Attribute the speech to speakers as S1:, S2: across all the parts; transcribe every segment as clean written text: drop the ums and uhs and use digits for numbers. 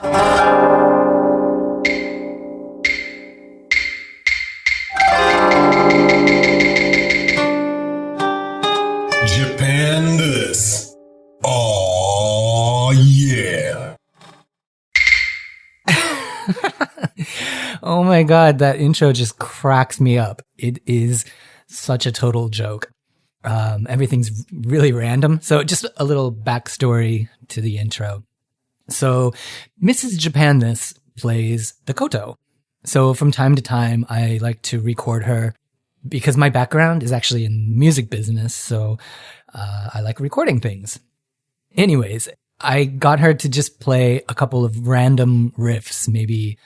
S1: Japan this. Oh yeah.
S2: Oh my god, that intro just cracks me up. It is such a total joke. Everything's really random. So just a little backstory to the intro. So Mrs. Japan this plays the koto. So from time to time, I like to record her because my background is actually in music business. So I like recording things. Anyways, I got her to just play a couple of random riffs, maybe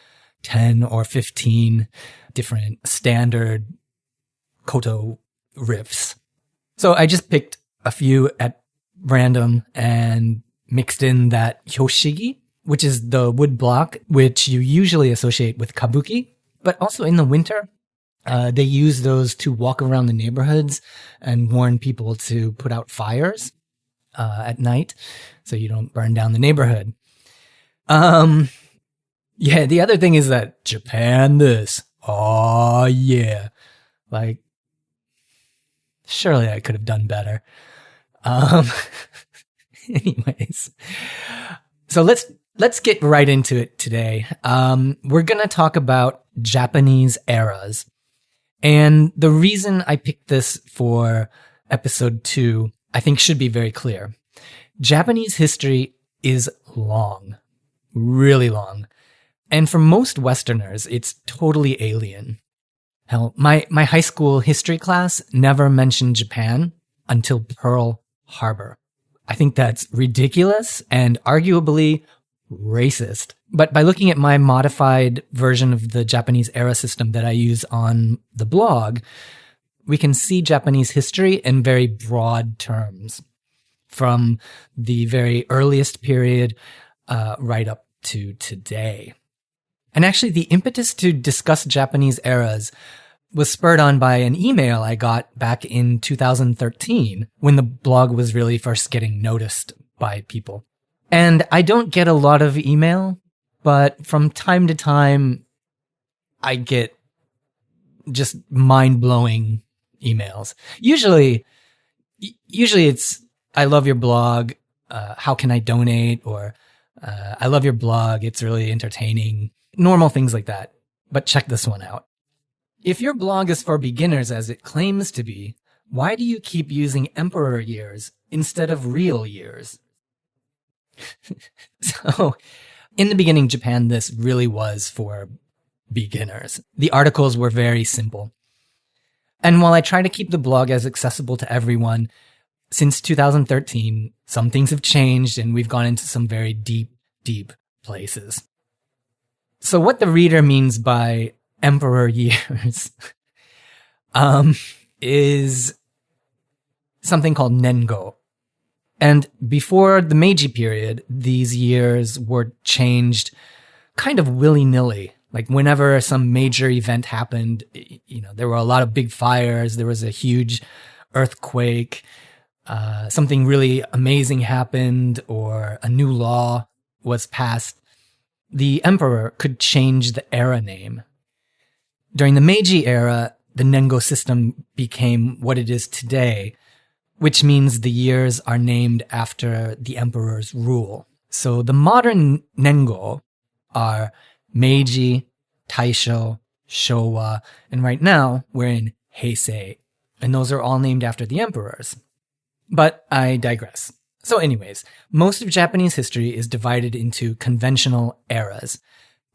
S2: 10 or 15 different standard koto riffs. So I just picked a few at random and mixed in that hyoshigi, which is the wood block, which you usually associate with kabuki. But also in the winter, they use those to walk around the neighborhoods and warn people to put out fires at night so you don't burn down the neighborhood. Yeah, the other thing is that Japan this. Oh, yeah. Like, surely I could have done better. Anyways. So let's get right into it today. We're going to talk about Japanese eras. And the reason I picked this for episode 2, I think should be very clear. Japanese history is long. Really long. And for most Westerners, it's totally alien. Hell, my high school history class never mentioned Japan until Pearl Harbor. I think that's ridiculous and arguably racist. But by looking at my modified version of the Japanese era system that I use on the blog, we can see Japanese history in very broad terms, from the very earliest period right up to today. And actually, the impetus to discuss Japanese eras was spurred on by an email I got back in 2013 when the blog was really first getting noticed by people. And I don't get a lot of email, but from time to time, I get just mind-blowing emails. Usually it's, I love your blog, how can I donate? Or I love your blog, it's really entertaining. Normal things like that. But check this one out. If your blog is for beginners as it claims to be, why do you keep using emperor years instead of real years? So, in the beginning, Japan this really was for beginners. The articles were very simple. And while I try to keep the blog as accessible to everyone, since 2013, some things have changed and we've gone into some very deep, deep places. So what the reader means by emperor years is something called Nengo. And before the Meiji period, these years were changed kind of willy-nilly. Like whenever some major event happened, there were a lot of big fires, there was a huge earthquake, something really amazing happened, or a new law was passed, the emperor could change the era name. During the Meiji era, the Nengo system became what it is today, which means the years are named after the emperor's rule. So the modern Nengo are Meiji, Taisho, Showa, and right now we're in Heisei, and those are all named after the emperors. But I digress. So anyways, most of Japanese history is divided into conventional eras.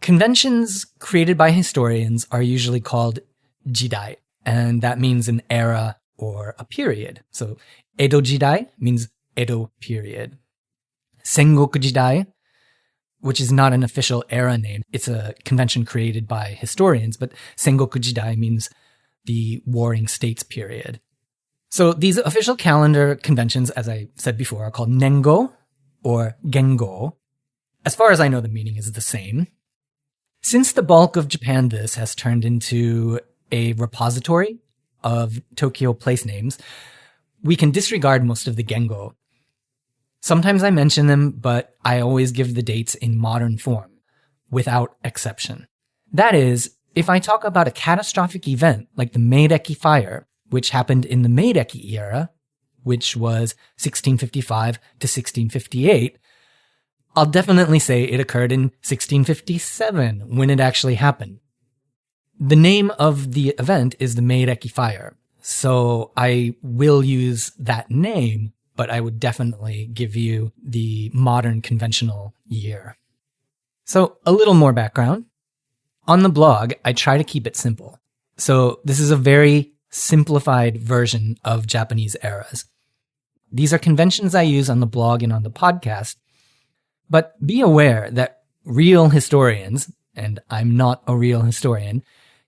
S2: Conventions created by historians are usually called jidai, and that means an era or a period. So Edo jidai means Edo period. Sengoku jidai, which is not an official era name, it's a convention created by historians, but Sengoku jidai means the Warring States period. So these official calendar conventions, as I said before, are called Nengo or Gengo. As far as I know, the meaning is the same. Since the bulk of Japan this has turned into a repository of Tokyo place names, we can disregard most of the Gengo. Sometimes I mention them, but I always give the dates in modern form, without exception. That is, if I talk about a catastrophic event like the Meiji Fire, which happened in the Meiji Era, which was 1655 to 1658, I'll definitely say it occurred in 1657 when it actually happened. The name of the event is the Meiji Fire, so I will use that name, but I would definitely give you the modern conventional year. So a little more background. On the blog, I try to keep it simple. So this is a very simplified version of Japanese eras. These are conventions I use on the blog and on the podcast, but be aware that real historians, and I'm not a real historian,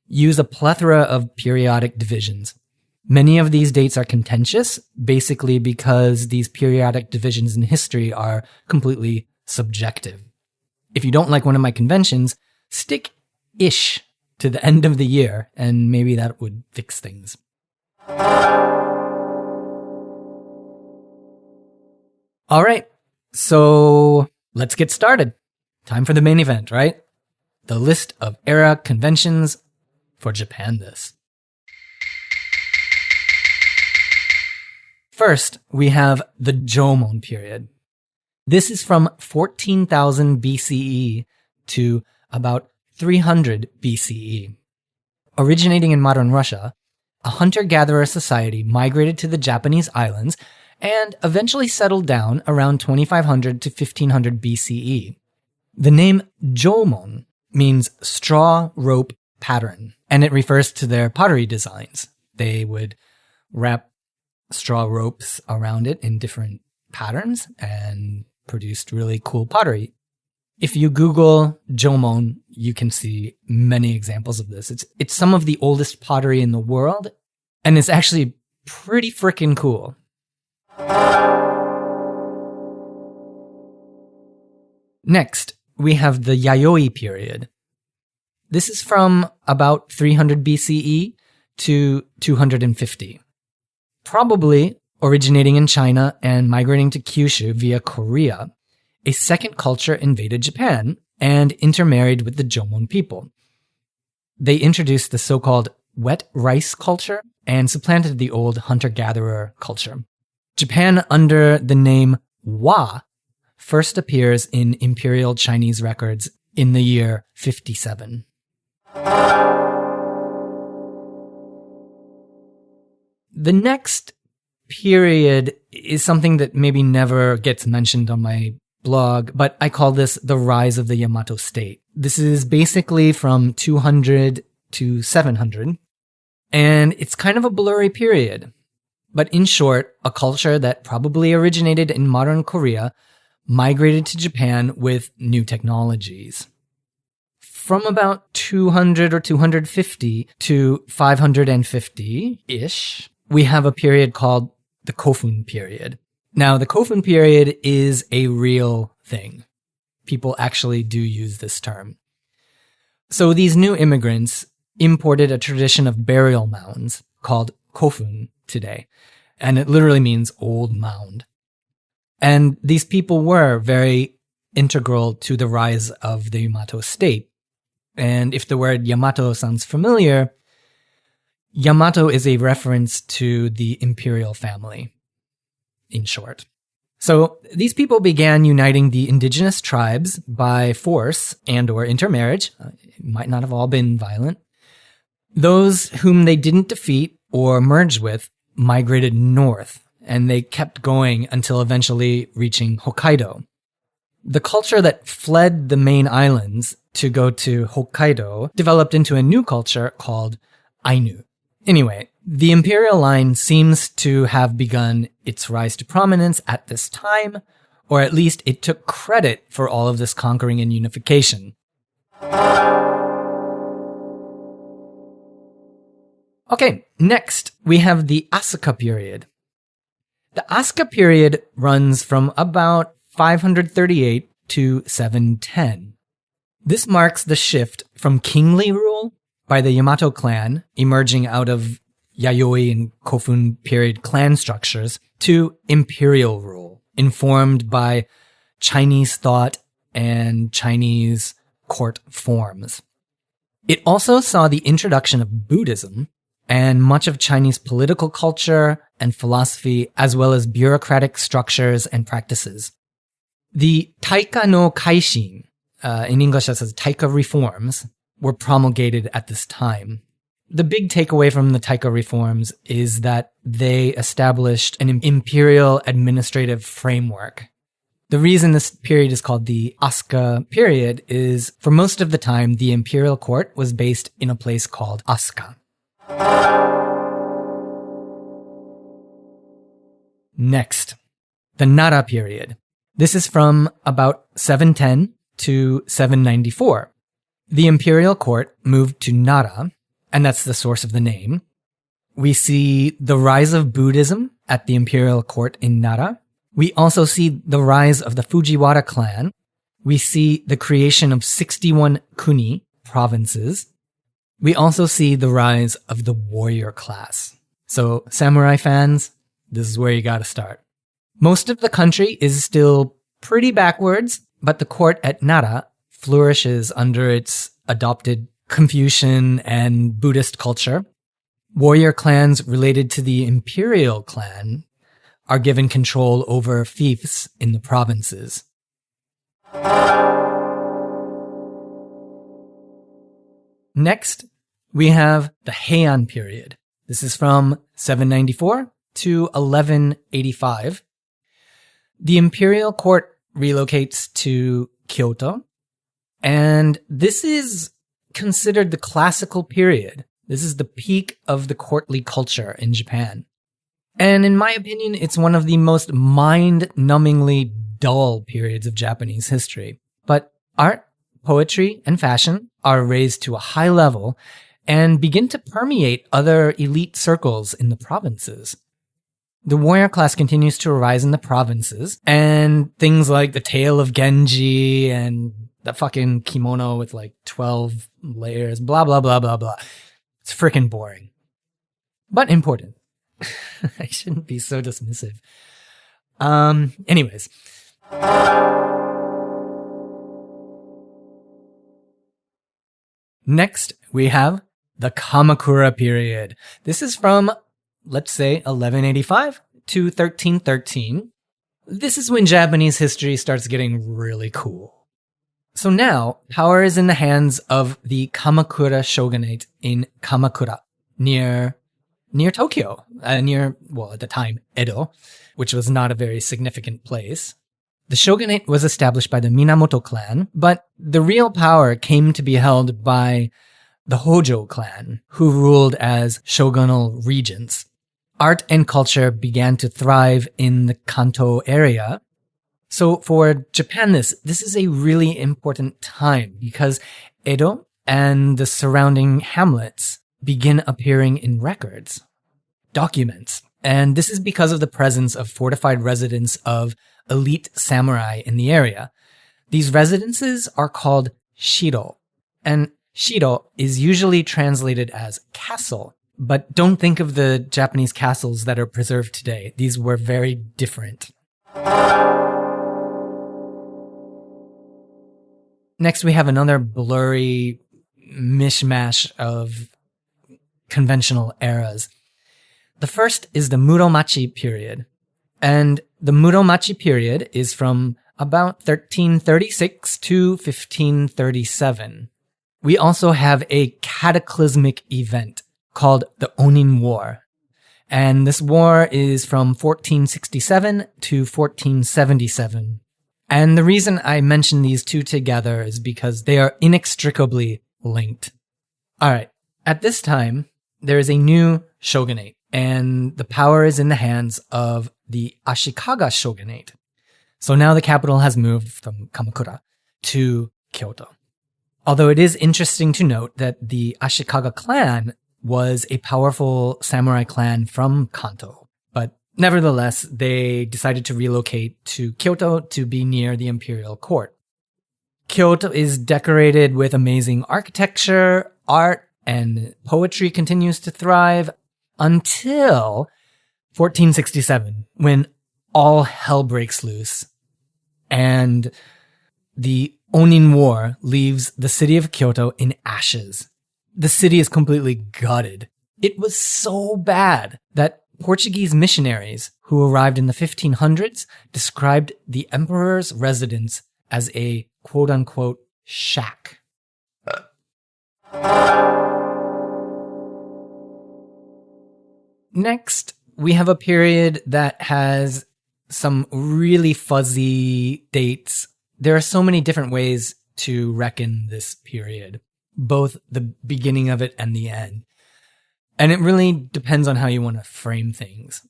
S2: use a plethora of periodic divisions. Many of these dates are contentious, basically because these periodic divisions in history are completely subjective. If you don't like one of my conventions, stick ish to the end of the year, and maybe that would fix things. All right, so let's get started. Time for the main event, right? The list of era conventions for Japan this. First, we have the Jomon Period. This is from 14,000 BCE to about 300 BCE. Originating in modern Russia, a hunter-gatherer society migrated to the Japanese islands and eventually settled down around 2500 to 1500 BCE. The name Jomon means straw rope pattern, and it refers to their pottery designs. They would wrap straw ropes around it in different patterns and produced really cool pottery. If you Google Jomon, you can see many examples of this. It's some of the oldest pottery in the world, and it's actually pretty freaking cool. Next, we have the Yayoi period. This is from about 300 BCE to 250. Probably originating in China and migrating to Kyushu via Korea, a second culture invaded Japan and intermarried with the Jomon people. They introduced the so-called wet rice culture and supplanted the old hunter-gatherer culture. Japan, under the name Wa, first appears in imperial Chinese records in the year 57. The next period is something that maybe never gets mentioned on my blog, but I call this the rise of the Yamato state. This is basically from 200 to 700, and it's kind of a blurry period. But in short, a culture that probably originated in modern Korea migrated to Japan with new technologies. From about 200 or 250 to 550-ish, we have a period called the Kofun Period. Now, the Kofun Period is a real thing. People actually do use this term. So these new immigrants imported a tradition of burial mounds called Kofun today, and it literally means old mound. And these people were very integral to the rise of the Yamato state. And if the word Yamato sounds familiar, Yamato is a reference to the imperial family, in short. So these people began uniting the indigenous tribes by force and or intermarriage. It might not have all been violent. Those whom they didn't defeat or merge with migrated north, and they kept going until eventually reaching Hokkaido. The culture that fled the main islands to go to Hokkaido developed into a new culture called Ainu. Anyway, the imperial line seems to have begun its rise to prominence at this time, or at least it took credit for all of this conquering and unification. Okay, next we have the Asuka Period. The Asuka Period runs from about 538 to 710. This marks the shift from kingly rule by the Yamato clan, emerging out of Yayoi and Kofun period clan structures, to imperial rule informed by Chinese thought and Chinese court forms. It also saw the introduction of Buddhism and much of Chinese political culture and philosophy, as well as bureaucratic structures and practices. The Taika no Kaishin, in English that says Taika reforms, were promulgated at this time. The big takeaway from the Taika reforms is that they established an imperial administrative framework. The reason this period is called the Asuka period is, for most of the time, the imperial court was based in a place called Asuka. Next, the Nara period. This is from about 710 to 794. The imperial court moved to Nara, and that's the source of the name. We see the rise of Buddhism at the imperial court in Nara. We also see the rise of the Fujiwara clan. We see the creation of 61 kuni, provinces. We also see the rise of the warrior class. So, samurai fans, this is where you gotta start. Most of the country is still pretty backwards, but the court at Nara flourishes under its adopted Confucian and Buddhist culture. Warrior clans related to the imperial clan are given control over fiefs in the provinces. Next, we have the Heian period. This is from 794 to 1185. The imperial court relocates to Kyoto, and this is considered the classical period. This is the peak of the courtly culture in Japan. And in my opinion, it's one of the most mind-numbingly dull periods of Japanese history. But art, poetry, and fashion are raised to a high level and begin to permeate other elite circles in the provinces. The warrior class continues to arise in the provinces, and things like the Tale of Genji and the fucking kimono with like 12 layers, blah, blah, blah, blah, blah. It's freaking boring. But important. I shouldn't be so dismissive. Anyways. Next, we have the Kamakura period. This is from, let's say, 1185 to 1313. This is when Japanese history starts getting really cool. So now, power is in the hands of the Kamakura Shogunate in Kamakura, near Tokyo, at the time, Edo, which was not a very significant place. The shogunate was established by the Minamoto clan, but the real power came to be held by the Hojo clan, who ruled as shogunal regents. Art and culture began to thrive in the Kanto area. So for Japan, this is a really important time because Edo and the surrounding hamlets begin appearing in records, documents. And this is because of the presence of fortified residents of elite samurai in the area. These residences are called shiro, and shiro is usually translated as castle, but don't think of the Japanese castles that are preserved today. These were very different. Next, we have another blurry mishmash of conventional eras. The first is the Muromachi period. And the Muromachi period is from about 1336 to 1537. We also have a cataclysmic event called the Onin War. And this war is from 1467 to 1477. And the reason I mention these two together is because they are inextricably linked. All right. At this time, there is a new shogunate, and the power is in the hands of the Ashikaga shogunate. So now the capital has moved from Kamakura to Kyoto. Although it is interesting to note that the Ashikaga clan was a powerful samurai clan from Kanto, but nevertheless, they decided to relocate to Kyoto to be near the imperial court. Kyoto is decorated with amazing architecture, art, and poetry continues to thrive until 1467, when all hell breaks loose, and the Onin War leaves the city of Kyoto in ashes. The city is completely gutted. It was so bad that Portuguese missionaries who arrived in the 1500s described the emperor's residence as a quote-unquote shack. Next, we have a period that has some really fuzzy dates. There are so many different ways to reckon this period, both the beginning of it and the end. And it really depends on how you want to frame things.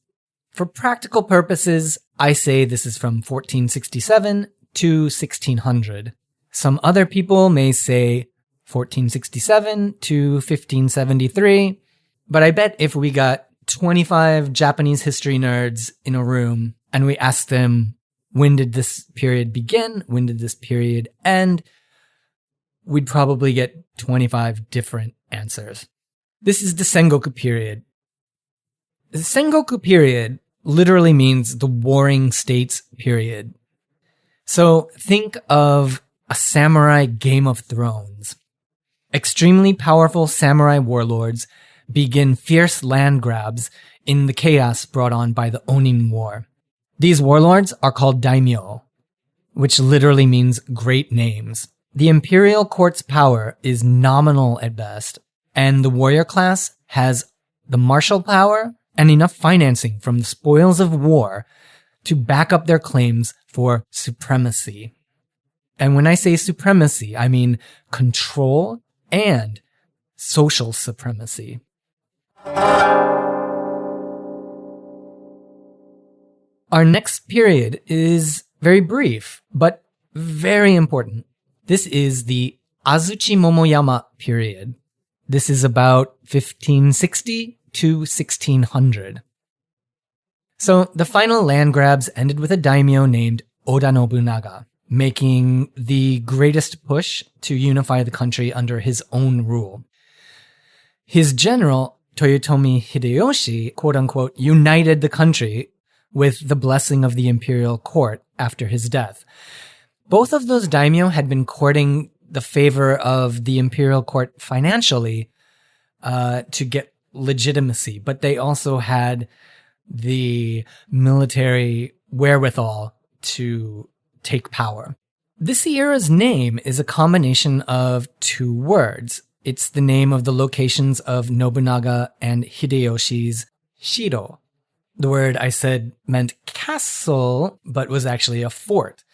S2: For practical purposes, I say this is from 1467 to 1600. Some other people may say 1467 to 1573, but I bet if we got 25 Japanese history nerds in a room and we asked them, when did this period begin? When did this period end? We'd probably get 25 different answers. This is the Sengoku Period. The Sengoku Period literally means the Warring States period. So think of a samurai Game of Thrones. Extremely powerful samurai warlords begin fierce land grabs in the chaos brought on by the Onin War. These warlords are called daimyo, which literally means great names. The imperial court's power is nominal at best, and the warrior class has the martial power and enough financing from the spoils of war to back up their claims for supremacy. And when I say supremacy, I mean control and social supremacy. Our next period is very brief, but very important. This is the azuchi-momoyama period. This is about 1560 to 1600. So the final land grabs ended with a daimyo named Oda Nobunaga, making the greatest push to unify the country under his own rule. His general, Toyotomi Hideyoshi, quote-unquote, united the country with the blessing of the imperial court after his death. Both of those daimyo had been courting the favor of the imperial court financially to get legitimacy, but they also had the military wherewithal to take power. This era's name is a combination of two words. It's the name of the locations of Nobunaga and Hideyoshi's Shiro. The word I said meant castle, but was actually a fort.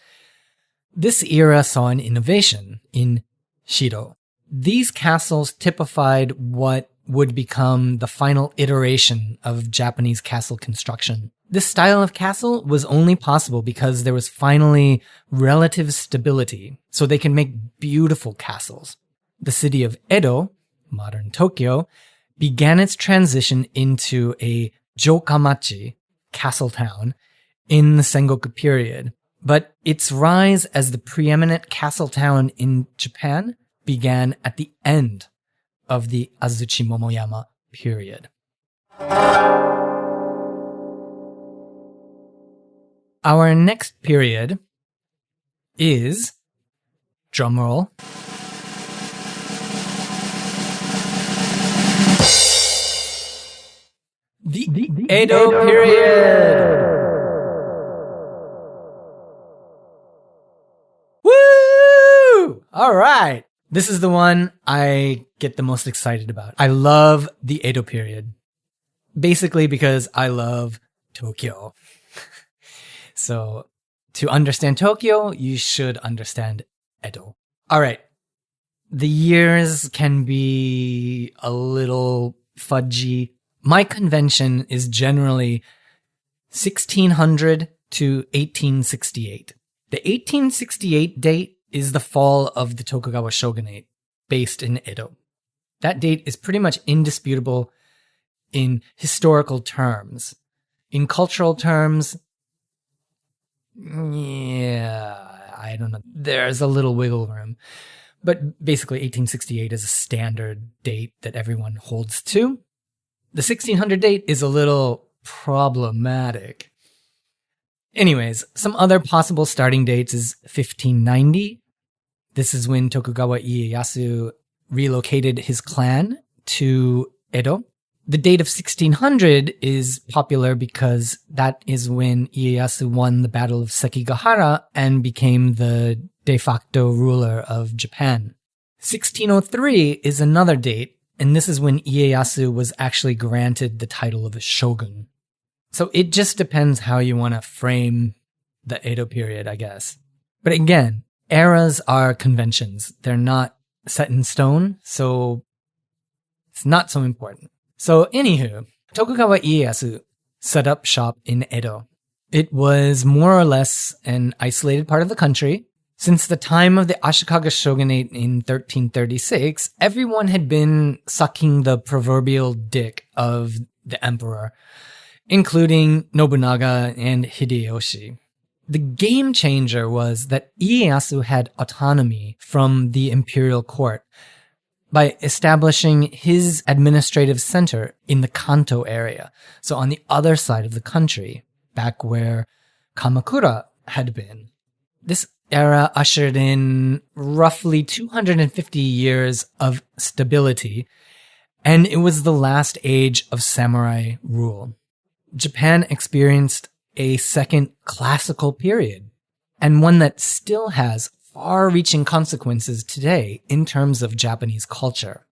S2: This era saw an innovation in Shiro. These castles typified what would become the final iteration of Japanese castle construction. This style of castle was only possible because there was finally relative stability, so they can make beautiful castles. The city of Edo, modern Tokyo, began its transition into a Jokamachi, castle town, in the Sengoku period. But its rise as the preeminent castle town in Japan began at the end of the azuchi-momoyama period. Our next period is, drumroll, the Edo period. Woo! All right. This is the one I get the most excited about. I love the Edo period. Basically because I love Tokyo. So to understand Tokyo, you should understand Edo. All right. The years can be a little fudgy. My convention is generally 1600 to 1868. The 1868 date is the fall of the Tokugawa Shogunate, based in Edo. That date is pretty much indisputable in historical terms. In cultural terms, I don't know. There's a little wiggle room. But basically 1868 is a standard date that everyone holds to. The 1600 date is a little problematic. Anyways, some other possible starting dates is 1590. This is when Tokugawa Ieyasu relocated his clan to Edo. The date of 1600 is popular because that is when Ieyasu won the Battle of Sekigahara and became the de facto ruler of Japan. 1603 is another date, and this is when Ieyasu was actually granted the title of a shogun. So it just depends how you want to frame the Edo period, I guess. But again, eras are conventions. They're not set in stone, so it's not so important. So anywho, Tokugawa Ieyasu set up shop in Edo. It was more or less an isolated part of the country. Since the time of the Ashikaga Shogunate in 1336, everyone had been sucking the proverbial dick of the emperor, including Nobunaga and Hideyoshi. The game changer was that Ieyasu had autonomy from the imperial court by establishing his administrative center in the Kanto area, so on the other side of the country, back where Kamakura had been. This era ushered in roughly 250 years of stability, and it was the last age of samurai rule. Japan experienced a second classical period, and one that still has far-reaching consequences today in terms of Japanese culture.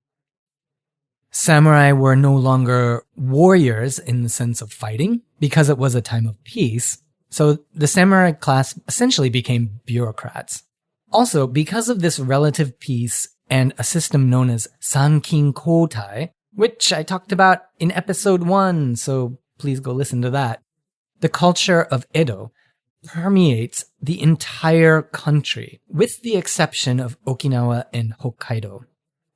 S2: Samurai were no longer warriors in the sense of fighting, because it was a time of peace, so the samurai class essentially became bureaucrats. Also, because of this relative peace and a system known as Sankin Kotai, which I talked about in episode 1, so please go listen to that. The culture of Edo permeates the entire country, with the exception of Okinawa and Hokkaido.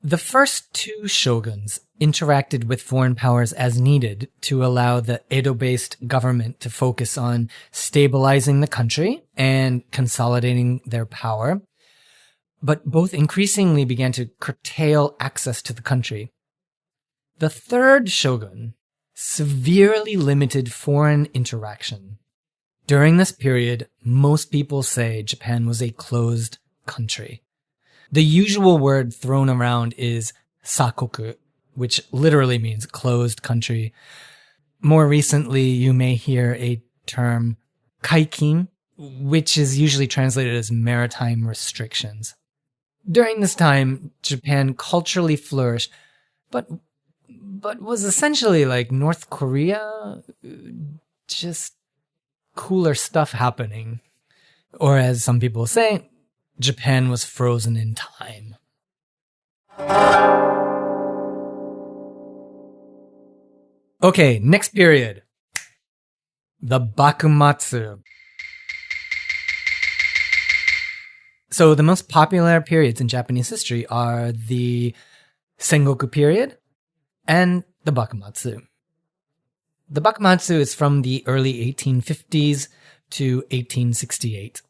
S2: The first two shoguns interacted with foreign powers as needed to allow the Edo-based government to focus on stabilizing the country and consolidating their power, but both increasingly began to curtail access to the country. The third shogun severely limited foreign interaction. During this period, most people say Japan was a closed country. The usual word thrown around is sakoku, which literally means closed country. More recently, you may hear a term kaikin, which is usually translated as maritime restrictions. During this time, Japan culturally flourished, but was essentially like North Korea, just cooler stuff happening. Or as some people say, Japan was frozen in time. Okay, next period. The Bakumatsu. So the most popular periods in Japanese history are the Sengoku Period and the Bakumatsu. The Bakumatsu is from the early 1850s to 1868.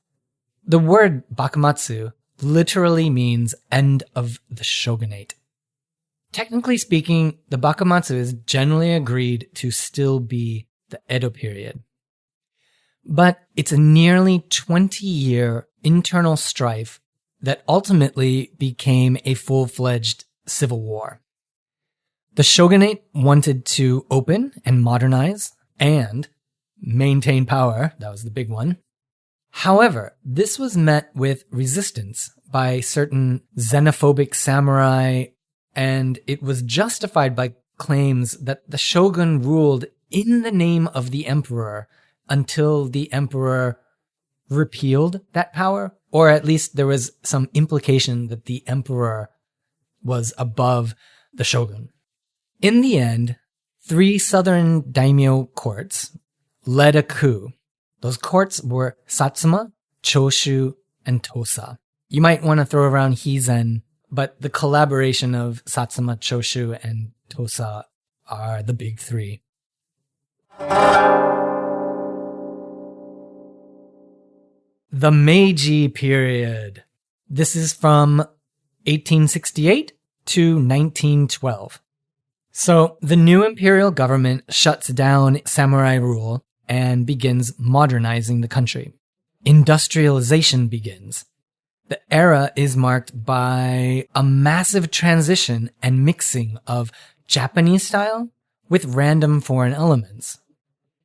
S2: The word Bakumatsu literally means end of the shogunate. Technically speaking, the Bakumatsu is generally agreed to still be the Edo period. But it's a nearly 20-year internal strife that ultimately became a full-fledged civil war. The shogunate wanted to open and modernize and maintain power. That was the big one. However, this was met with resistance by certain xenophobic samurai, and it was justified by claims that the shogun ruled in the name of the emperor until the emperor repealed that power, or at least there was some implication that the emperor was above the shogun. In the end, 3 southern daimyo courts led a coup. Those courts were Satsuma, Choshu, and Tosa. You might want to throw around Hizen, but the collaboration of Satsuma, Choshu, and Tosa are the big 3. The Meiji Period. This is from 1868 to 1912. So the new imperial government shuts down samurai rule and begins modernizing the country. Industrialization begins. The era is marked by a massive transition and mixing of Japanese style with random foreign elements.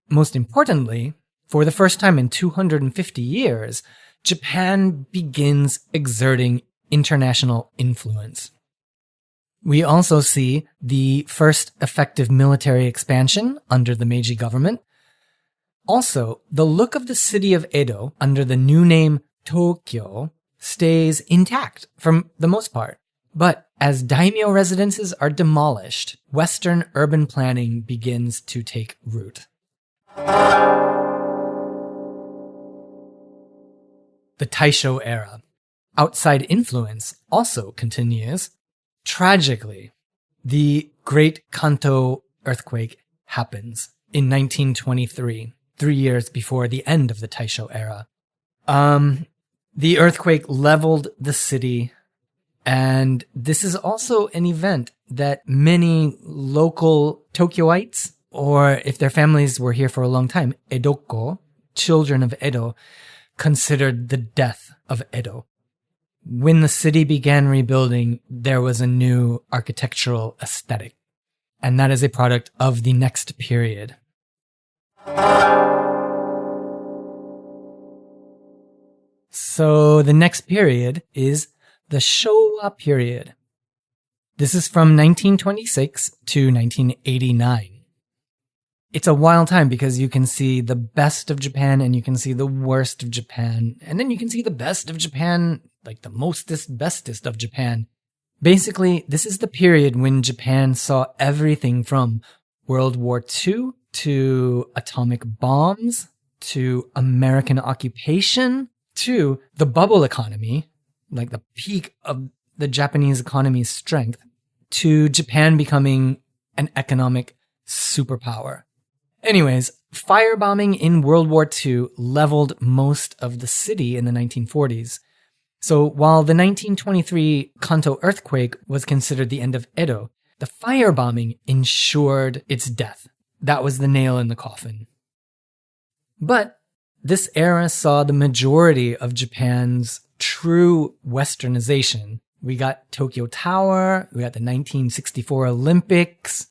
S2: Most importantly, for the first time in 250 years, Japan begins exerting international influence. We also see the first effective military expansion under the Meiji government. Also, the look of the city of Edo under the new name Tokyo stays intact for the most part. But as daimyo residences are demolished, Western urban planning begins to take root. The Taisho Era. Outside influence also continues. Tragically, the Great Kanto earthquake happens in 1923, 3 years before the end of the Taisho Era. The earthquake leveled the city, and this is also an event that many local Tokyoites, or if their families were here for a long time, Edoko, children of Edo, considered the death of Edo. When the city began rebuilding, there was a new architectural aesthetic, and that is a product of the next period. So the next period is the Showa Period. This is from 1926 to 1989. It's a wild time because you can see the best of Japan and you can see the worst of Japan. And then you can see the best of Japan, like the mostest, bestest of Japan. Basically, this is the period when Japan saw everything from World War II to atomic bombs to American occupation to the bubble economy, like the peak of the Japanese economy's strength, to Japan becoming an economic superpower. Anyways, firebombing in World War II leveled most of the city in the 1940s. So while the 1923 Kanto earthquake was considered the end of Edo, the firebombing ensured its death. That was the nail in the coffin. But this era saw the majority of Japan's true westernization. We got Tokyo Tower, we got the 1964 Olympics.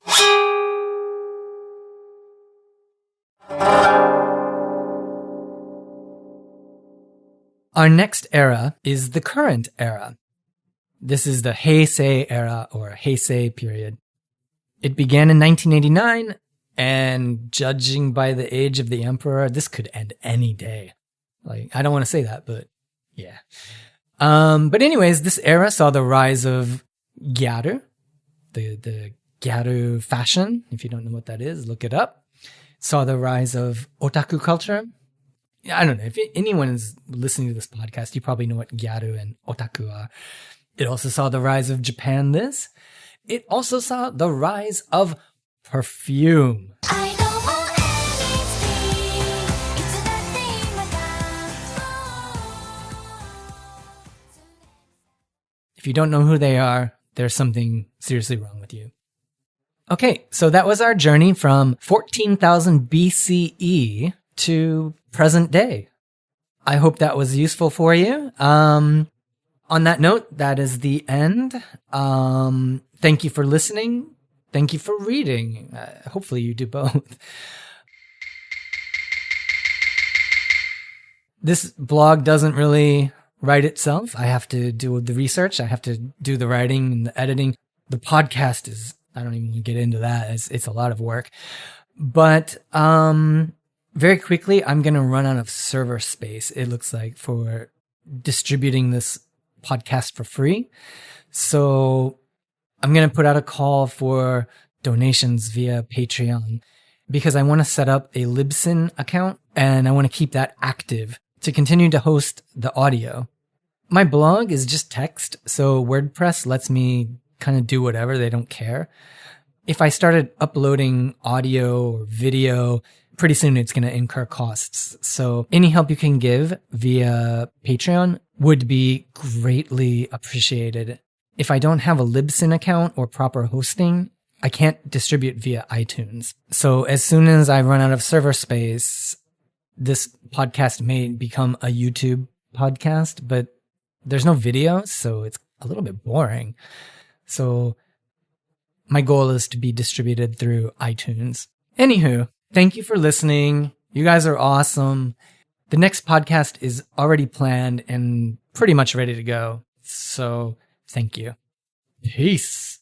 S2: Our next era is the current era. This is the Heisei Era or Heisei Period. It began in 1989, and judging by the age of the emperor, this could end any day. Like, I don't want to say that, but yeah. But anyways, this era saw the rise of gyaru, the gyaru fashion. If you don't know what that is, look it up. Saw the rise of otaku culture. I don't know. If anyone is listening to this podcast, you probably know what gyaru and otaku are. It also saw the rise of Japan this. It also saw the rise of perfume. If you don't know who they are, there's something seriously wrong with you. Okay, so that was our journey from 14,000 BCE to present day. I hope that was useful for you. On that note, that is the end. Thank you for listening. Thank you for reading. Hopefully you do both. This blog doesn't really write itself. I have to do the research. I have to do the writing and the editing. The podcast is, I don't even want to get into that. It's a lot of work. But very quickly, I'm going to run out of server space, it looks like, for distributing this podcast for free. So I'm going to put out a call for donations via Patreon because I want to set up a Libsyn account and I want to keep that active to continue to host the audio. My blog is just text, so WordPress lets me kind of do whatever. They don't care. If I started uploading audio or video, pretty soon it's going to incur costs. So any help you can give via Patreon would be greatly appreciated. If I don't have a Libsyn account or proper hosting, I can't distribute via iTunes. So as soon as I run out of server space, this podcast may become a YouTube podcast, but there's no video, so it's a little bit boring. So my goal is to be distributed through iTunes. Anywho, thank you for listening. You guys are awesome. The next podcast is already planned and pretty much ready to go. So thank you. Peace.